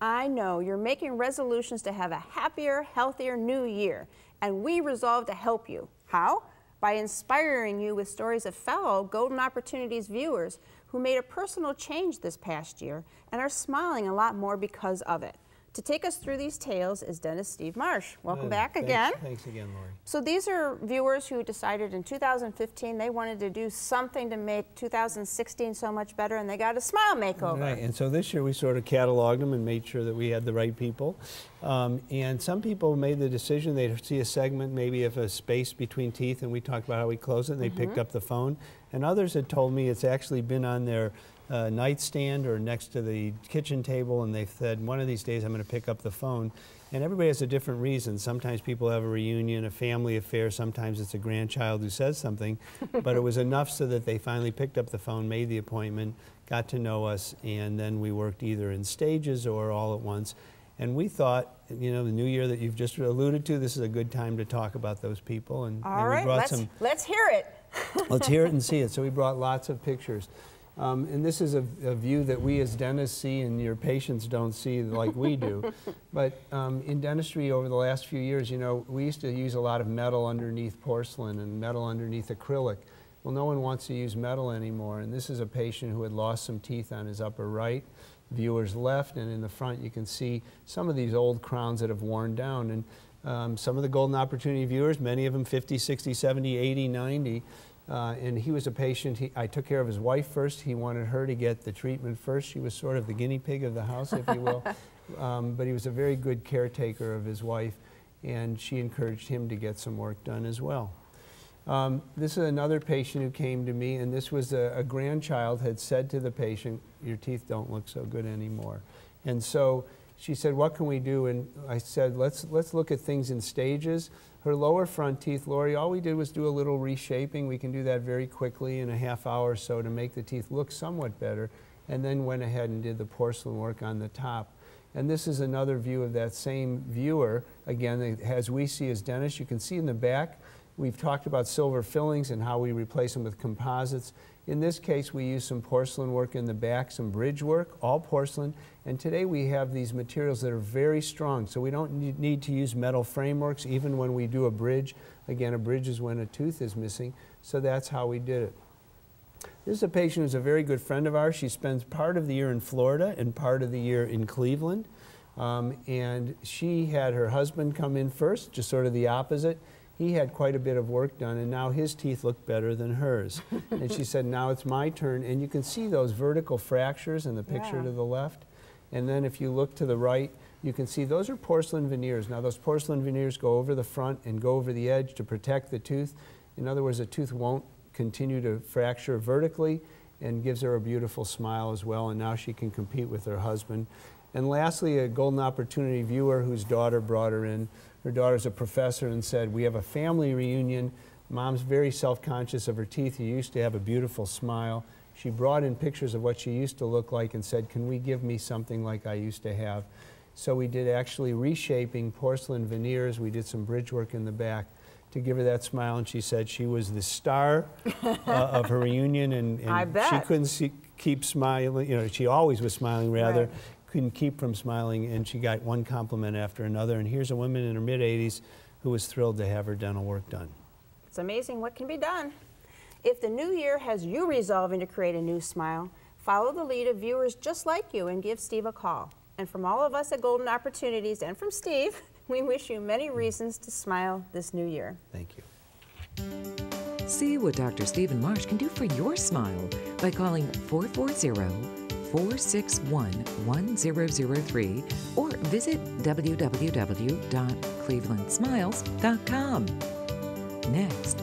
I know you're making resolutions to have a happier, healthier new year, and we resolve to help you. How? By inspiring you with stories of fellow Golden Opportunities viewers who made a personal change this past year and are smiling a lot more because of it. To take us through these tales is dentist Steve Marsh. Welcome back again. Thanks again, Lori. So these are viewers who decided in 2015 they wanted to do something to make 2016 so much better, and they got a smile makeover. Right, and so this year we sort of cataloged them and made sure that we had the right people. And some people made the decision they'd see a segment maybe of a space between teeth, and we talked about how we close it, and they picked up the phone. And others had told me it's actually been on their nightstand or next to the kitchen table, and they've said, one of these days I'm going to pick up the phone. And everybody has a different reason. Sometimes people have a reunion, a family affair, sometimes it's a grandchild who says something, but it was enough so that they finally picked up the phone, made the appointment, got to know us, and then we worked either in stages or all at once. And we thought, you know, the new year that you've just alluded to, this is a good time to talk about those people. And, all right, let's hear it. Let's hear it and see it. So we brought lots of pictures. And this is a view that we as dentists see and your patients don't see like we do. But in dentistry over the last few years, you know, we used to use a lot of metal underneath porcelain and metal underneath acrylic. Well, no one wants to use metal anymore. And this is a patient who had lost some teeth on his upper right, viewer's left, and in the front you can see some of these old crowns that have worn down. And some of the Golden Opportunity viewers, many of them 50, 60, 70, 80, 90, and he was a patient. I took care of his wife first. He wanted her to get the treatment first. She was sort of the guinea pig of the house, if you will. But he was a very good caretaker of his wife, and she encouraged him to get some work done as well. This is another patient who came to me, and this was a grandchild had said to the patient, your teeth don't look so good anymore. And so she said, what can we do? And I said, let's look at things in stages. Her lower front teeth, Lori, all we did was do a little reshaping. We can do that very quickly in a half hour or so to make the teeth look somewhat better, and then went ahead and did the porcelain work on the top. And this is another view of that same viewer. Again, as we see as dentists, you can see in the back, we've talked about silver fillings and how we replace them with composites. In this case, we use some porcelain work in the back, some bridge work, all porcelain. And today we have these materials that are very strong, so we don't need to use metal frameworks even when we do a bridge. Again, a bridge is when a tooth is missing, so that's how we did it. This is a patient who's a very good friend of ours. She spends part of the year in Florida and part of the year in Cleveland. And she had her husband come in first, just sort of the opposite. He had quite a bit of work done, and now his teeth look better than hers. And she said, now it's my turn. And you can see those vertical fractures in the picture to the left. And then if you look to the right, you can see those are porcelain veneers. Now those porcelain veneers go over the front and go over the edge to protect the tooth. In other words, the tooth won't continue to fracture vertically, and gives her a beautiful smile as well. And now she can compete with her husband. And lastly, a Golden Opportunity viewer whose daughter brought her in. Her daughter's a professor and said, we have a family reunion. Mom's very self-conscious of her teeth. She used to have a beautiful smile. She brought in pictures of what she used to look like and said, can we give me something like I used to have? So we did actually reshaping porcelain veneers. We did some bridge work in the back to give her that smile, and she said she was the star of her reunion, and I bet. She couldn't keep smiling. You know, she always was smiling, rather. Right. Couldn't keep from smiling, and she got one compliment after another. And here's a woman in her mid-80s who was thrilled to have her dental work done. It's amazing what can be done. If the new year has you resolving to create a new smile, follow the lead of viewers just like you and give Steve a call. And from all of us at Golden Opportunities and from Steve, we wish you many reasons to smile this new year. Thank you. See what Dr. Stephen Marsh can do for your smile by calling 440-461-1003 or visit www.clevelandsmiles.com. Next,